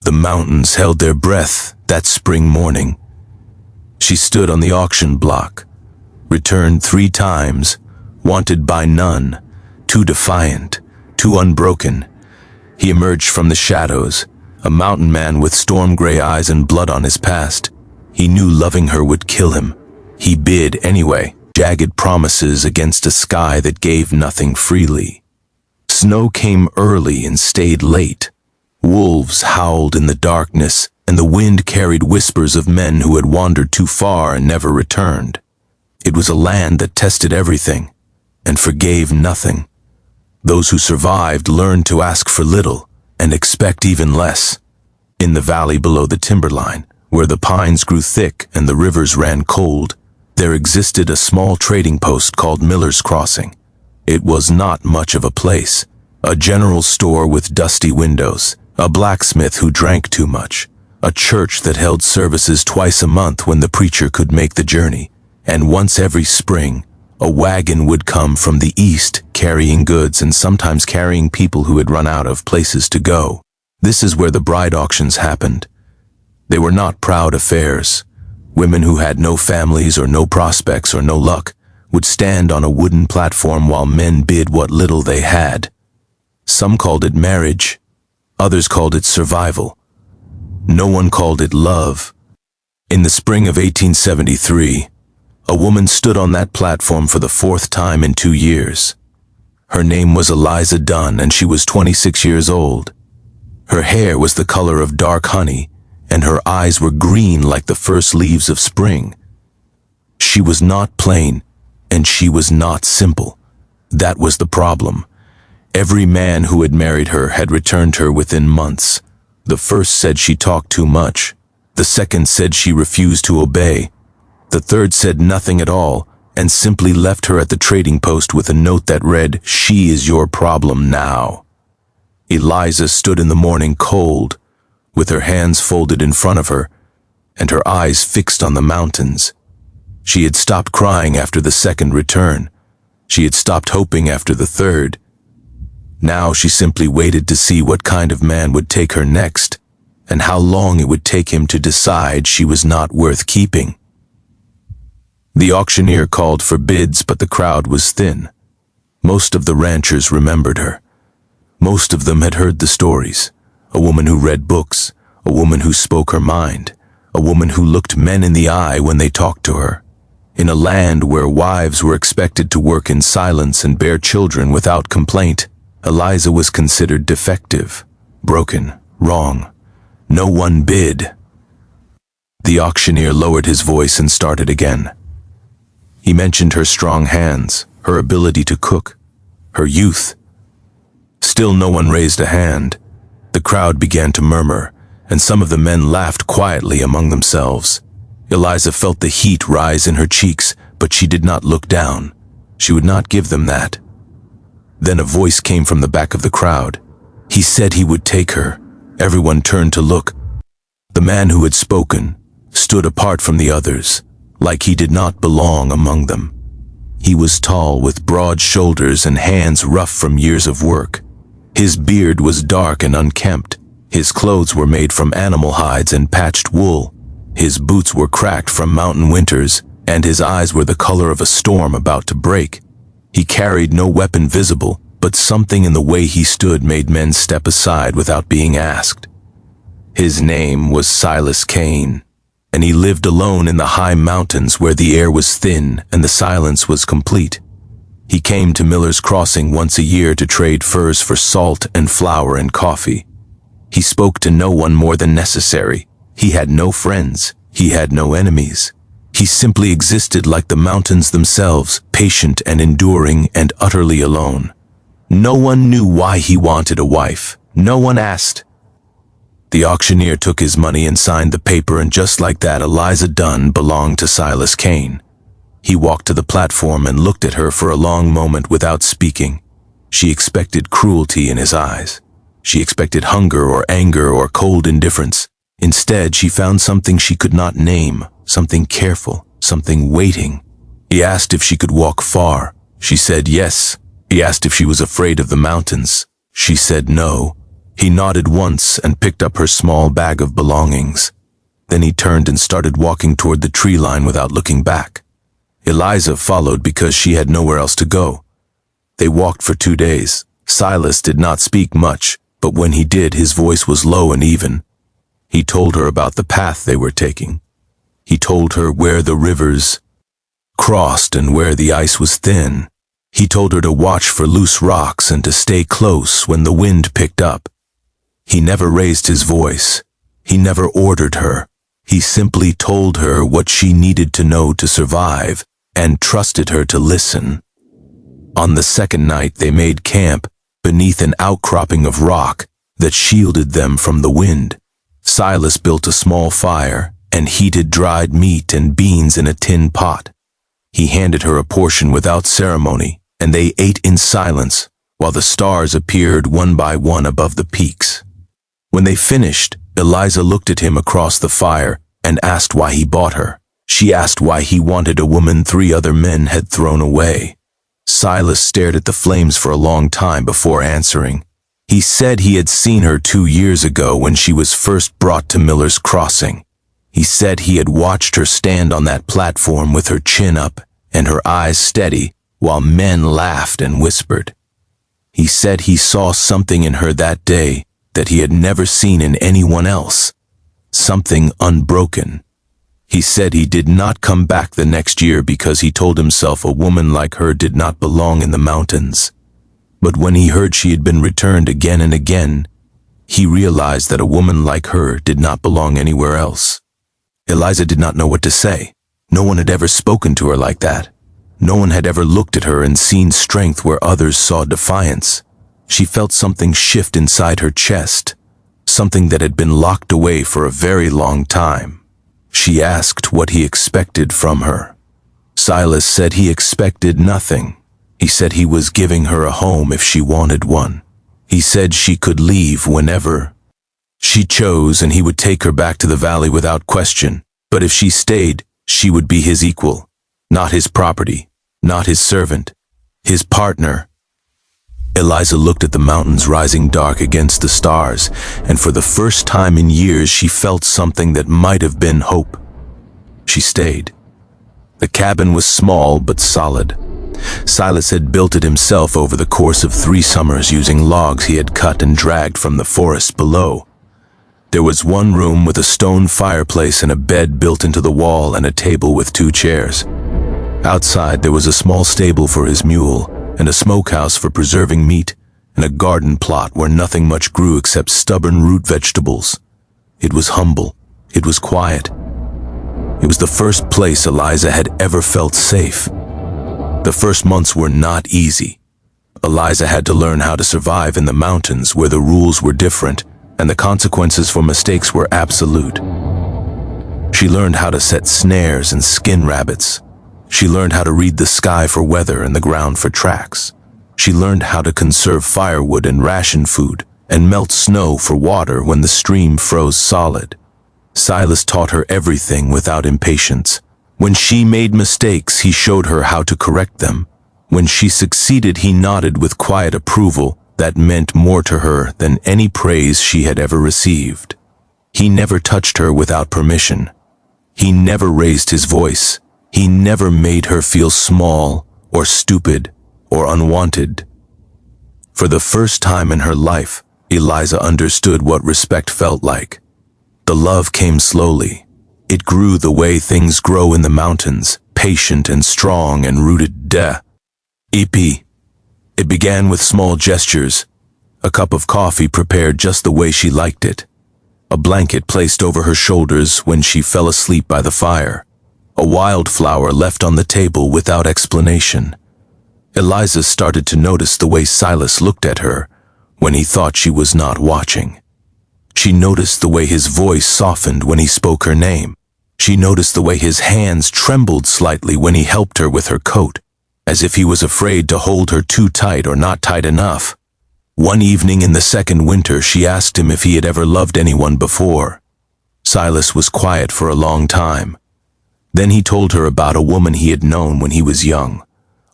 The mountains held their breath that spring morning. She stood on the auction block, returned 3 times, wanted by none, too defiant, too unbroken. He emerged from the shadows, a mountain man with storm-gray eyes and blood on his past. He knew loving her would kill him. He bid anyway, jagged promises against a sky that gave nothing freely. Snow came early and stayed late. Wolves howled in the darkness, and the wind carried whispers of men who had wandered too far and never returned. It was a land that tested everything and forgave nothing. Those who survived learned to ask for little and expect even less. In the valley below the timberline, where the pines grew thick and the rivers ran cold, there existed a small trading post called Miller's Crossing. It was not much of a place. A general store with dusty windows, a blacksmith who drank too much, a church that held services twice a month when the preacher could make the journey, and once every spring, a wagon would come from the east carrying goods and sometimes carrying people who had run out of places to go. This is where the bride auctions happened. They were not proud affairs. Women who had no families or no prospects or no luck would stand on a wooden platform while men bid what little they had. Some called it marriage, others called it survival. No one called it love. In the spring of 1873, a woman stood on that platform for the 4th time in 2 years. Her name was Eliza Dunn, and she was 26 years old. Her hair was the color of dark honey, and her eyes were green like the first leaves of spring. She was not plain, and she was not simple. That was the problem. Every man who had married her had returned her within months. The first said she talked too much. The second said she refused to obey. The third said nothing at all and simply left her at the trading post with a note that read, "She is your problem now." Eliza stood in the morning cold, with her hands folded in front of her and her eyes fixed on the mountains. She had stopped crying after the second return. She had stopped hoping after the third. Now she simply waited to see what kind of man would take her next, and how long it would take him to decide she was not worth keeping. The auctioneer called for bids, but the crowd was thin. Most of the ranchers remembered her. Most of them had heard the stories. A woman who read books, a woman who spoke her mind, a woman who looked men in the eye when they talked to her. In a land where wives were expected to work in silence and bear children without complaint, Eliza was considered defective, broken, wrong. No one bid. The auctioneer lowered his voice and started again. He mentioned her strong hands, her ability to cook, her youth. Still no one raised a hand. The crowd began to murmur, and some of the men laughed quietly among themselves. Eliza felt the heat rise in her cheeks, but she did not look down. She would not give them that. Then a voice came from the back of the crowd. He said he would take her. Everyone turned to look. The man who had spoken stood apart from the others, like he did not belong among them. He was tall, with broad shoulders and hands rough from years of work. His beard was dark and unkempt. His clothes were made from animal hides and patched wool. His boots were cracked from mountain winters, and his eyes were the color of a storm about to break. He carried no weapon visible, but something in the way he stood made men step aside without being asked. His name was Silas Kane, and he lived alone in the high mountains where the air was thin and the silence was complete. He came to Miller's Crossing once a year to trade furs for salt and flour and coffee. He spoke to no one more than necessary. He had no friends. He had no enemies. He simply existed like the mountains themselves, patient and enduring and utterly alone. No one knew why he wanted a wife. No one asked. The auctioneer took his money and signed the paper, and just like that, Eliza Dunn belonged to Silas Kane. He walked to the platform and looked at her for a long moment without speaking. She expected cruelty in his eyes. She expected hunger or anger or cold indifference. Instead, she found something she could not name, something careful, something waiting. He asked if she could walk far. She said yes. He asked if she was afraid of the mountains. She said no. He nodded once and picked up her small bag of belongings. Then he turned and started walking toward the tree line without looking back. Eliza followed because she had nowhere else to go. They walked for 2 days. Silas did not speak much, but when he did, his voice was low and even. He told her about the path they were taking. He told her where the rivers crossed and where the ice was thin. He told her to watch for loose rocks and to stay close when the wind picked up. He never raised his voice. He never ordered her. He simply told her what she needed to know to survive and trusted her to listen. On the second night, they made camp beneath an outcropping of rock that shielded them from the wind. Silas built a small fire and heated dried meat and beans in a tin pot. He handed her a portion without ceremony, and they ate in silence while the stars appeared one by one above the peaks. When they finished, Eliza looked at him across the fire and asked why he bought her. She asked why he wanted a woman 3 other men had thrown away. Silas stared at the flames for a long time before answering. He said he had seen her 2 years ago when she was first brought to Miller's Crossing. He said he had watched her stand on that platform with her chin up and her eyes steady while men laughed and whispered. He said he saw something in her that day that he had never seen in anyone else, something unbroken. He said he did not come back the next year because he told himself a woman like her did not belong in the mountains. But when he heard she had been returned again and again, he realized that a woman like her did not belong anywhere else. Eliza did not know what to say. No one had ever spoken to her like that. No one had ever looked at her and seen strength where others saw defiance. She felt something shift inside her chest, something that had been locked away for a very long time. She asked what he expected from her. Silas said he expected nothing. He said he was giving her a home if she wanted one. He said she could leave whenever she chose and he would take her back to the valley without question. But if she stayed, she would be his equal, not his property, not his servant, his partner. Eliza looked at the mountains rising dark against the stars, and for the first time in years she felt something that might have been hope. She stayed. The cabin was small but solid. Silas had built it himself over the course of 3 summers using logs he had cut and dragged from the forest below. There was one room with a stone fireplace and a bed built into the wall and a table with 2 chairs. Outside there was a small stable for his mule, and a smokehouse for preserving meat, and a garden plot where nothing much grew except stubborn root vegetables. It was humble. It was quiet. It was the first place Eliza had ever felt safe. The first months were not easy. Eliza had to learn how to survive in the mountains where the rules were different and the consequences for mistakes were absolute. She learned how to set snares and skin rabbits. She learned how to read the sky for weather and the ground for tracks. She learned how to conserve firewood and ration food and melt snow for water when the stream froze solid. Silas taught her everything without impatience. When she made mistakes, he showed her how to correct them. When she succeeded, he nodded with quiet approval that meant more to her than any praise she had ever received. He never touched her without permission. He never raised his voice. He never made her feel small or stupid or unwanted. For the first time in her life, Eliza understood what respect felt like. The love came slowly. It grew the way things grow in the mountains, patient and strong and rooted deep. It began with small gestures, a cup of coffee prepared just the way she liked it, a blanket placed over her shoulders when she fell asleep by the fire, a wildflower left on the table without explanation. Eliza started to notice the way Silas looked at her when he thought she was not watching. She noticed the way his voice softened when he spoke her name. She noticed the way his hands trembled slightly when he helped her with her coat, as if he was afraid to hold her too tight or not tight enough. One evening in the second winter, she asked him if he had ever loved anyone before. Silas was quiet for a long time. Then he told her about a woman he had known when he was young,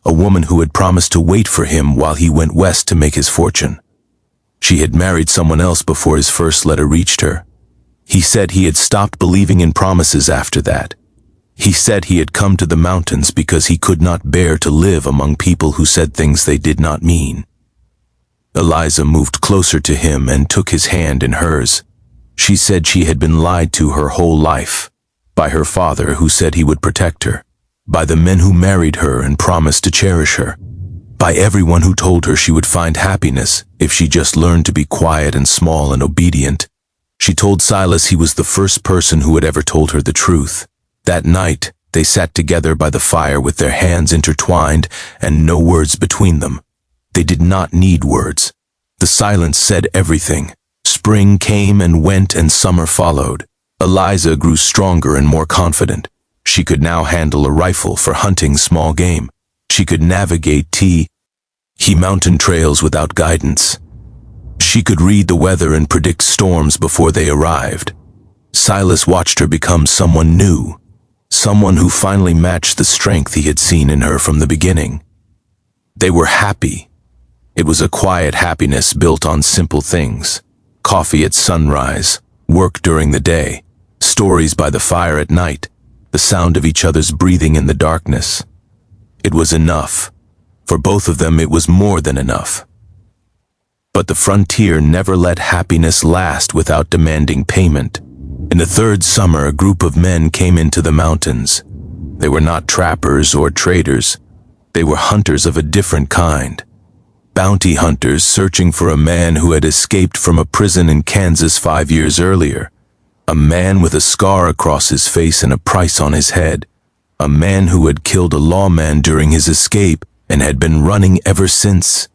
a woman who had promised to wait for him while he went west to make his fortune. She had married someone else before his first letter reached her. He said he had stopped believing in promises after that. He said he had come to the mountains because he could not bear to live among people who said things they did not mean. Eliza moved closer to him and took his hand in hers. She said she had been lied to her whole life, by her father who said he would protect her, by the men who married her and promised to cherish her, by everyone who told her she would find happiness if she just learned to be quiet and small and obedient. She told Silas he was the first person who had ever told her the truth. That night, they sat together by the fire with their hands intertwined and no words between them. They did not need words. The silence said everything. Spring came and went and summer followed. Eliza grew stronger and more confident. She could now handle a rifle for hunting small game. She could navigate mountain trails without guidance. She could read the weather and predict storms before they arrived. Silas watched her become someone new, someone who finally matched the strength he had seen in her from the beginning. They were happy. It was a quiet happiness built on simple things: coffee at sunrise, work during the day, stories by the fire at night, the sound of each other's breathing in the darkness. It was enough. For both of them, it was more than enough. But the frontier never let happiness last without demanding payment. In the third summer, a group of men came into the mountains. They were not trappers or traders. They were hunters of a different kind. Bounty hunters searching for a man who had escaped from a prison in Kansas 5 years earlier. A man with a scar across his face and a price on his head. A man who had killed a lawman during his escape and had been running ever since.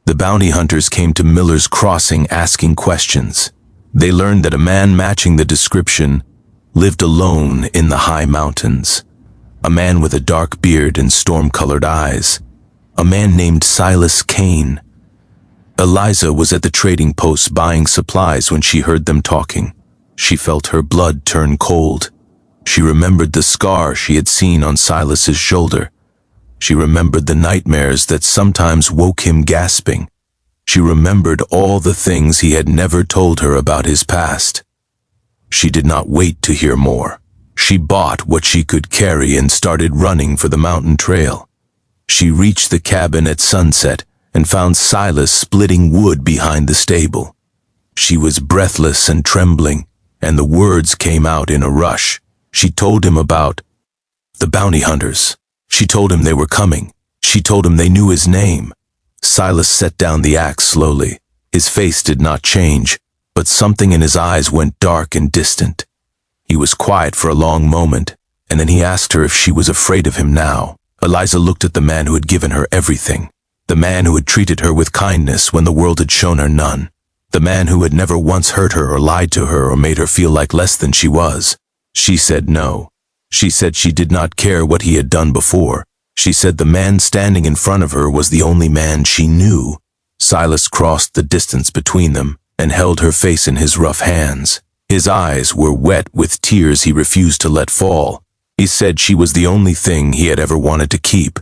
The bounty hunters came to Miller's Crossing asking questions. They learned that a man matching the description lived alone in the high mountains. A man with a dark beard and storm-colored eyes. A man named Silas Kane. Eliza was at the trading post buying supplies when she heard them talking. She felt her blood turn cold. She remembered the scar she had seen on Silas's shoulder. She remembered the nightmares that sometimes woke him gasping. She remembered all the things he had never told her about his past. She did not wait to hear more. She bought what she could carry and started running for the mountain trail. She reached the cabin at sunset and found Silas splitting wood behind the stable. She was breathless and trembling, and the words came out in a rush. She told him about the bounty hunters. She told him they were coming. She told him they knew his name. Silas set down the axe slowly. His face did not change, but something in his eyes went dark and distant. He was quiet for a long moment, and then he asked her if she was afraid of him now. Eliza looked at the man who had given her everything, the man who had treated her with kindness when the world had shown her none, the man who had never once hurt her or lied to her or made her feel like less than she was. She said no. She said she did not care what he had done before. She said the man standing in front of her was the only man she knew. Silas crossed the distance between them and held her face in his rough hands. His eyes were wet with tears he refused to let fall. He said she was the only thing he had ever wanted to keep.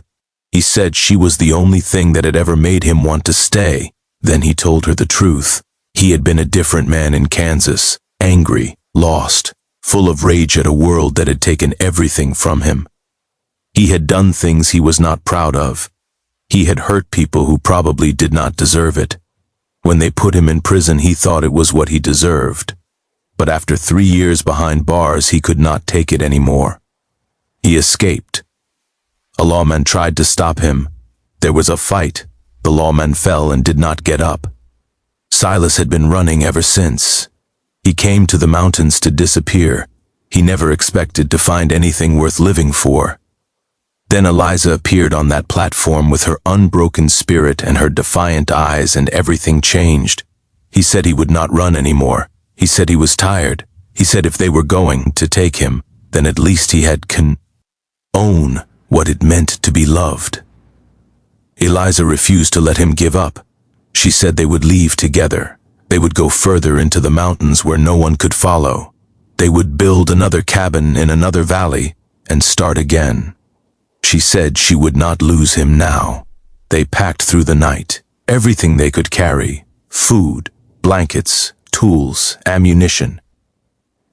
He said she was the only thing that had ever made him want to stay. Then he told her the truth. He had been a different man in Kansas, angry, lost, full of rage at a world that had taken everything from him. He had done things he was not proud of. He had hurt people who probably did not deserve it. When they put him in prison, he thought it was what he deserved. But after 3 years behind bars, he could not take it anymore. He escaped. A lawman tried to stop him. There was a fight. The lawman fell and did not get up. Silas had been running ever since. He came to the mountains to disappear. He never expected to find anything worth living for. Then Eliza appeared on that platform with her unbroken spirit and her defiant eyes, and everything changed. He said he would not run anymore. He said he was tired. He said if they were going to take him, then at least he had own what it meant to be loved. Eliza refused to let him give up. She said they would leave together. They would go further into the mountains where no one could follow. They would build another cabin in another valley and start again. She said she would not lose him now. They packed through the night, everything they could carry, food, blankets, tools, ammunition.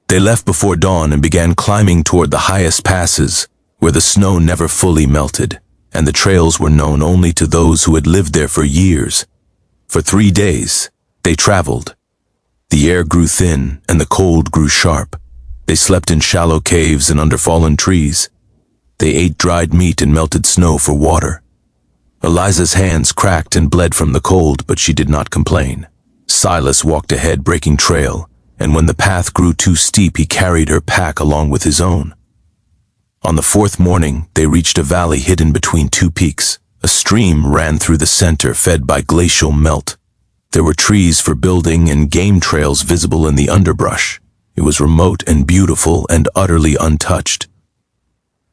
They left before dawn and began climbing toward the highest passes, where the snow never fully melted, and the trails were known only to those who had lived there for years. For 3 days, they traveled. The air grew thin and the cold grew sharp. They slept in shallow caves and under fallen trees. They ate dried meat and melted snow for water. Eliza's hands cracked and bled from the cold, but she did not complain. Silas walked ahead, breaking trail, and when the path grew too steep, he carried her pack along with his own. On the 4th morning, they reached a valley hidden between 2 peaks. A stream ran through the center, fed by glacial melt. There were trees for building and game trails visible in the underbrush. It was remote and beautiful and utterly untouched.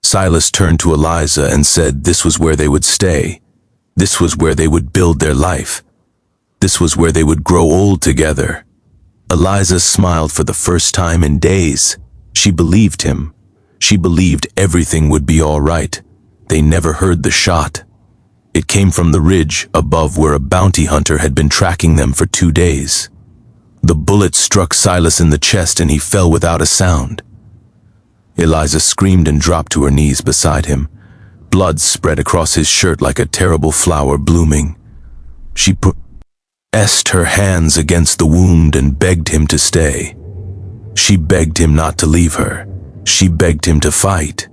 Silas turned to Eliza and said this was where they would stay. This was where they would build their life. This was where they would grow old together. Eliza smiled for the first time in days. She believed him. She believed everything would be all right. They never heard the shot. It came from the ridge above where a bounty hunter had been tracking them for 2 days. The bullet struck Silas in the chest and he fell without a sound. Eliza screamed and dropped to her knees beside him. Blood spread across his shirt like a terrible flower blooming. She pressed her hands against the wound and begged him to stay. She begged him not to leave her. She begged him to fight.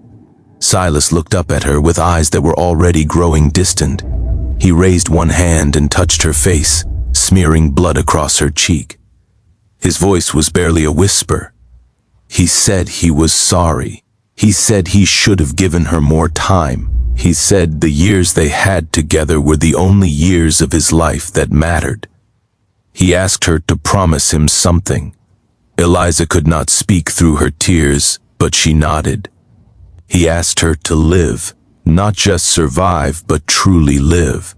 Silas looked up at her with eyes that were already growing distant. He raised one hand and touched her face, smearing blood across her cheek. His voice was barely a whisper. He said he was sorry. He said he should have given her more time. He said the years they had together were the only years of his life that mattered. He asked her to promise him something. Eliza could not speak through her tears, but she nodded. He asked her to live, not just survive, but truly live.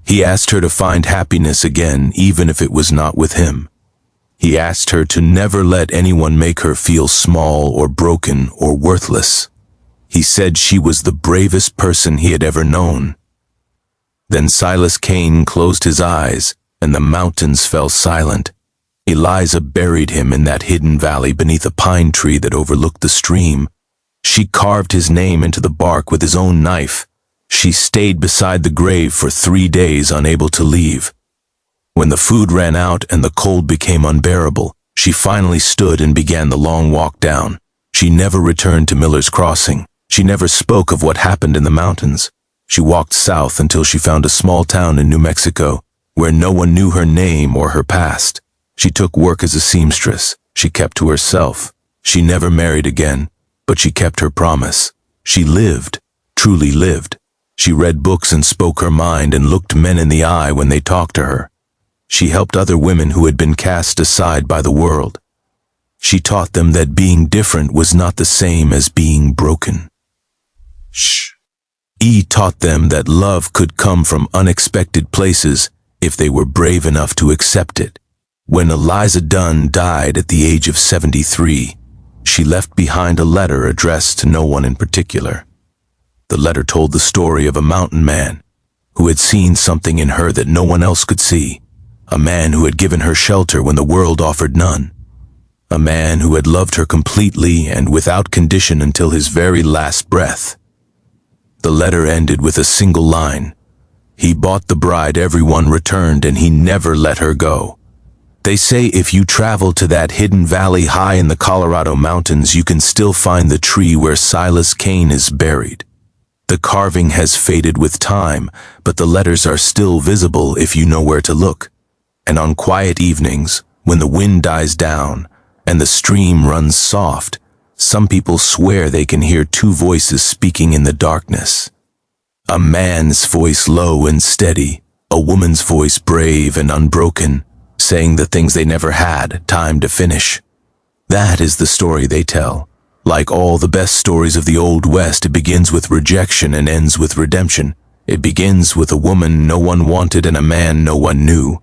He asked her to find happiness again, even if it was not with him. He asked her to never let anyone make her feel small or broken or worthless. He said she was the bravest person he had ever known. Then Silas Kane closed his eyes, and the mountains fell silent. Eliza buried him in that hidden valley beneath a pine tree that overlooked the stream. She carved his name into the bark with his own knife. She stayed beside the grave for 3 days, unable to leave. When the food ran out and the cold became unbearable, she finally stood and began the long walk down. She never returned to Miller's Crossing. She never spoke of what happened in the mountains. She walked south until she found a small town in New Mexico, where no one knew her name or her past. She took work as a seamstress. She kept to herself. She never married again, but she kept her promise. She lived, truly lived. She read books and spoke her mind and looked men in the eye when they talked to her. She helped other women who had been cast aside by the world. She taught them that being different was not the same as being broken. She taught them that love could come from unexpected places if they were brave enough to accept it. When Eliza Dunn died at the age of 73, she left behind a letter addressed to no one in particular. The letter told the story of a mountain man who had seen something in her that no one else could see. A man who had given her shelter when the world offered none. A man who had loved her completely and without condition until his very last breath. The letter ended with a single line. He bought the bride everyone returned, and he never let her go. They say if you travel to that hidden valley high in the Colorado mountains, you can still find the tree where Silas Kane is buried. The carving has faded with time, but the letters are still visible if you know where to look. And on quiet evenings, when the wind dies down and the stream runs soft, some people swear they can hear 2 voices speaking in the darkness. A man's voice low and steady, a woman's voice brave and unbroken, saying the things they never had time to finish. That is the story they tell. Like all the best stories of the Old West, it begins with rejection and ends with redemption. It begins with a woman no one wanted and a man no one knew.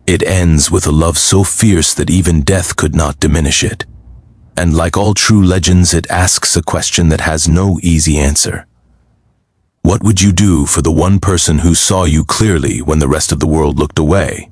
It ends with a love so fierce that even death could not diminish it. And like all true legends, it asks a question that has no easy answer. What would you do for the one person who saw you clearly when the rest of the world looked away?